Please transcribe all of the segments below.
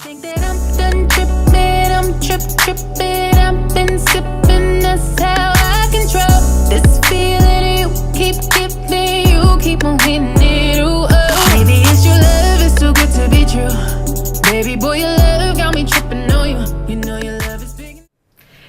think that I'm done tripping, I'm tripping, I've been sipping, that's how I control this feeling you keep giving, you keep on hitting it, ooh, oh. Maybe it's your love, it's too good to be true. Baby boy, your love got me tripping on you, you know your love is big.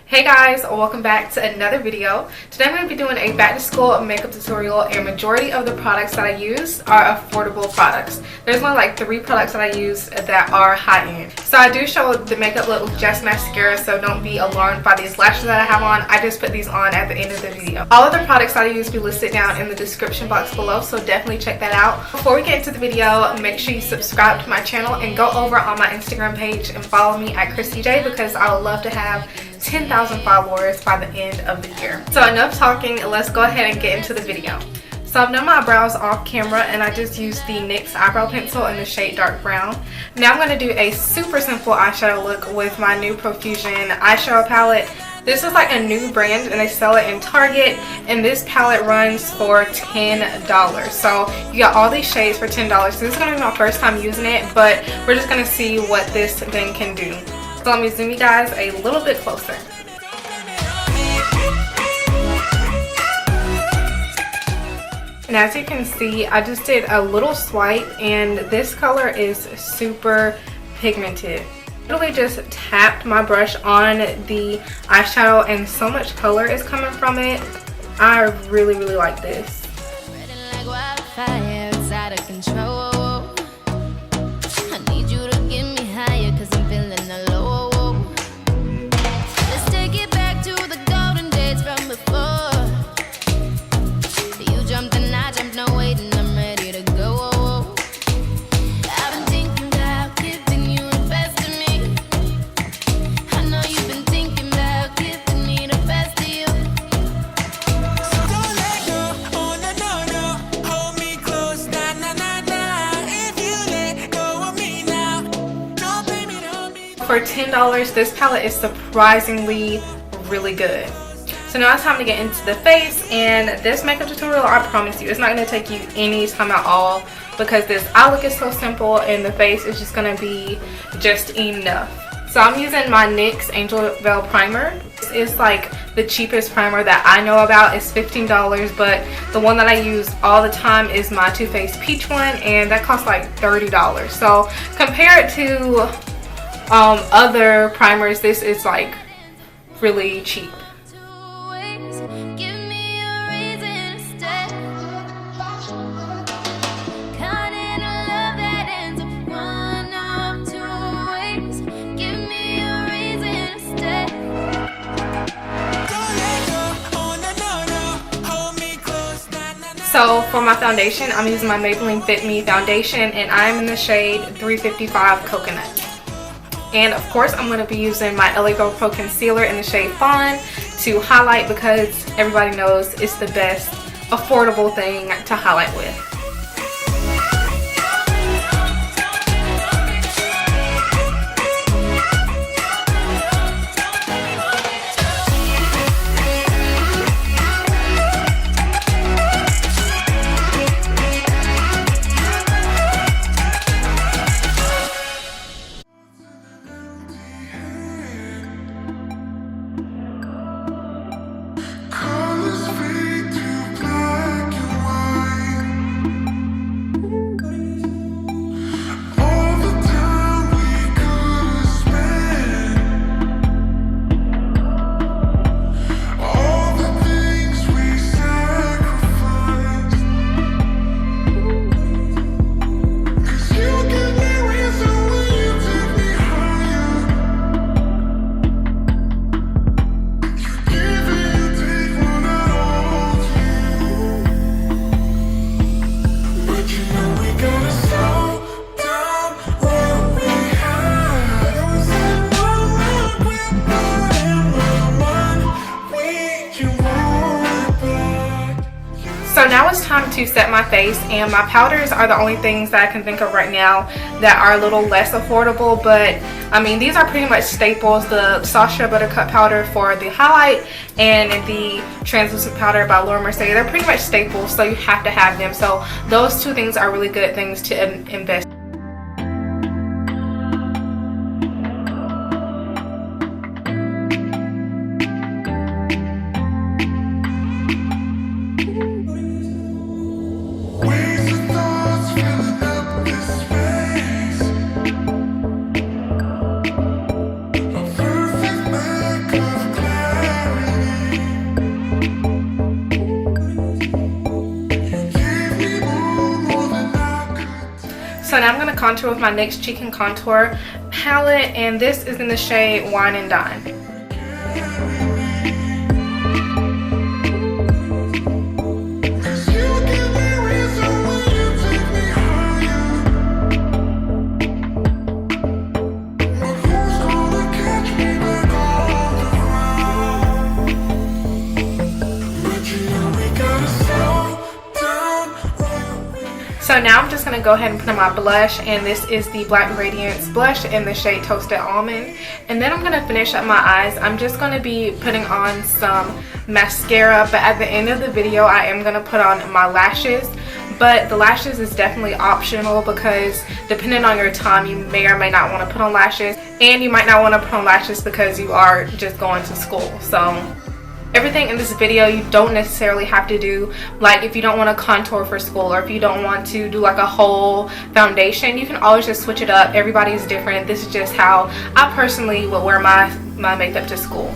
Hey guys, welcome back to another video. Today I'm going to be doing a back to school makeup tutorial, and majority of the products that I use are affordable products. There's only like 3 products that I use that are high-end. So I do show the makeup look with just mascara, so don't be alarmed by these lashes that I have on. I just put these on at the end of the video. All of the products that I use will be listed down in the description box below, so definitely check that out. Before we get into the video, make sure you subscribe to my channel and go over on my Instagram page and follow me at christijae, because I would love to have 10,000 followers by the end of the year. So enough talking, let's go ahead and get into the video. So I've done my brows off camera, and I just used the NYX eyebrow pencil in the shade dark brown. Now I'm going to do a super simple eyeshadow look with my new Profusion eyeshadow palette. This is like a new brand and they sell it in Target, and this palette runs for $10. So you got all these shades for $10. So this is going to be my first time using it, but we're just going to see what this thing can do. So let me zoom you guys a little bit closer. And as you can see, I just did a little swipe, and this color is super pigmented. Literally just tapped my brush on the eyeshadow and so much color is coming from it. I really like this. For $10, this palette is surprisingly really good. So now it's time to get into the face, and this makeup tutorial, I promise you, it's not going to take you any time at all, because this eye look is so simple and the face is just going to be just enough. So I'm using my NYX Angel Veil Primer. This is like the cheapest primer that I know about. It's $15, but the one that I use all the time is my Too Faced Peach one, and that costs like $30. So compared to other primers, this is like really cheap. So for my foundation, I'm using my Maybelline Fit Me foundation, and I'm in the shade 355 Coconut. And of course, I'm going to be using my LA Girl Pro Concealer in the shade Fawn to highlight, because everybody knows it's the best affordable thing to highlight with. So now it's time to set my face, and my powders are the only things that I can think of right now that are a little less affordable, but I mean, these are pretty much staples. The Sacha Buttercup powder for the highlight and the translucent powder by Mercier, they're pretty much staples, so you have to have them. So those two things are really good things to invest in. contour with my NYX Cheek and Contour palette, and this is in the shade Wine and Dine. So now I'm just going to go ahead and put on my blush, and this is the Black Radiance blush in the shade Toasted Almond. And then I'm going to finish up my eyes. I'm just going to be putting on some mascara, but at the end of the video I am going to put on my lashes. But the lashes is definitely optional because depending on your time you may or may not want to put on lashes, and you might not want to put on lashes because you are just going to school. So everything in this video you don't necessarily have to do. Like if you don't want to contour for school, or if you don't want to do like a whole foundation, you can always just switch it up. Everybody's different. This is just how I personally would wear my makeup to school.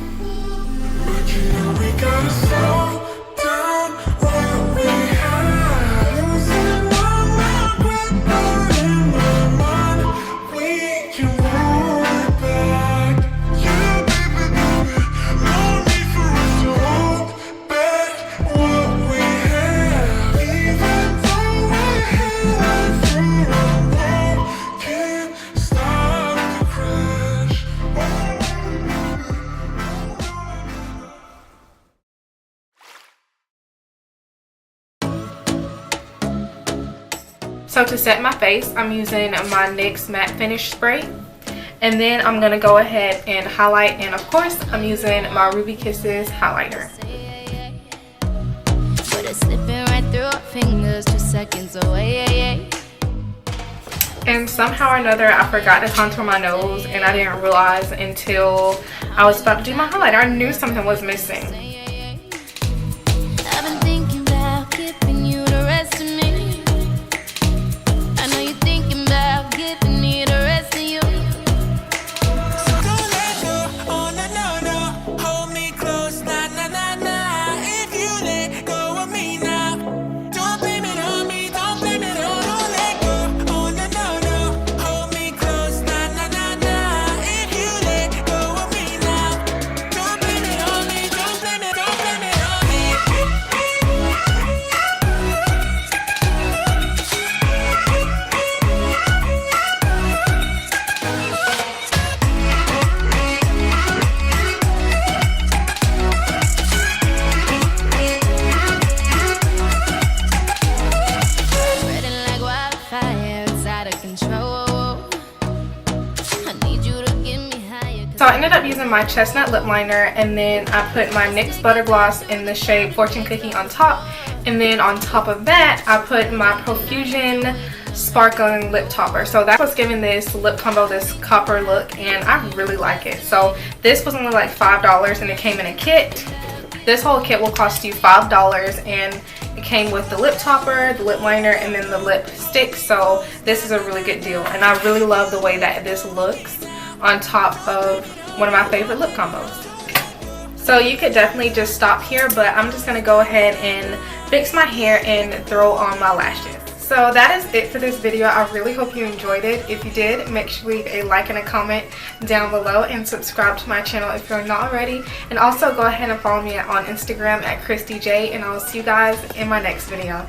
So to set my face, I'm using my NYX Matte Finish Spray. And then I'm going to go ahead and highlight. And of course, I'm using my Ruby Kisses highlighter. But it's slipping right through our fingers, 2 seconds away. And somehow or another, I forgot to contour my nose. And I didn't realize until I was about to do my highlighter. I knew something was missing. I've been thinking about giving you the rest of me. So I ended up using my Chestnut Lip Liner, and then I put my NYX Butter Gloss in the shade Fortune Cookie on top. And then on top of that, I put my Profusion Sparkling Lip Topper. So that was giving this lip combo this copper look, and I really like it. So this was only like $5, and it came in a kit. This whole kit will cost you $5, and it came with the lip topper, the lip liner, and then the lipstick. So this is a really good deal, and I really love the way that this looks on top of one of my favorite lip combos. So you could definitely just stop here, but I'm just gonna go ahead and fix my hair and throw on my lashes. So that is it for this video. I really hope you enjoyed it. If you did, make sure you leave a like and a comment down below, and subscribe to my channel if you're not already. And also go ahead and follow me on Instagram at christijae, and I will see you guys in my next video.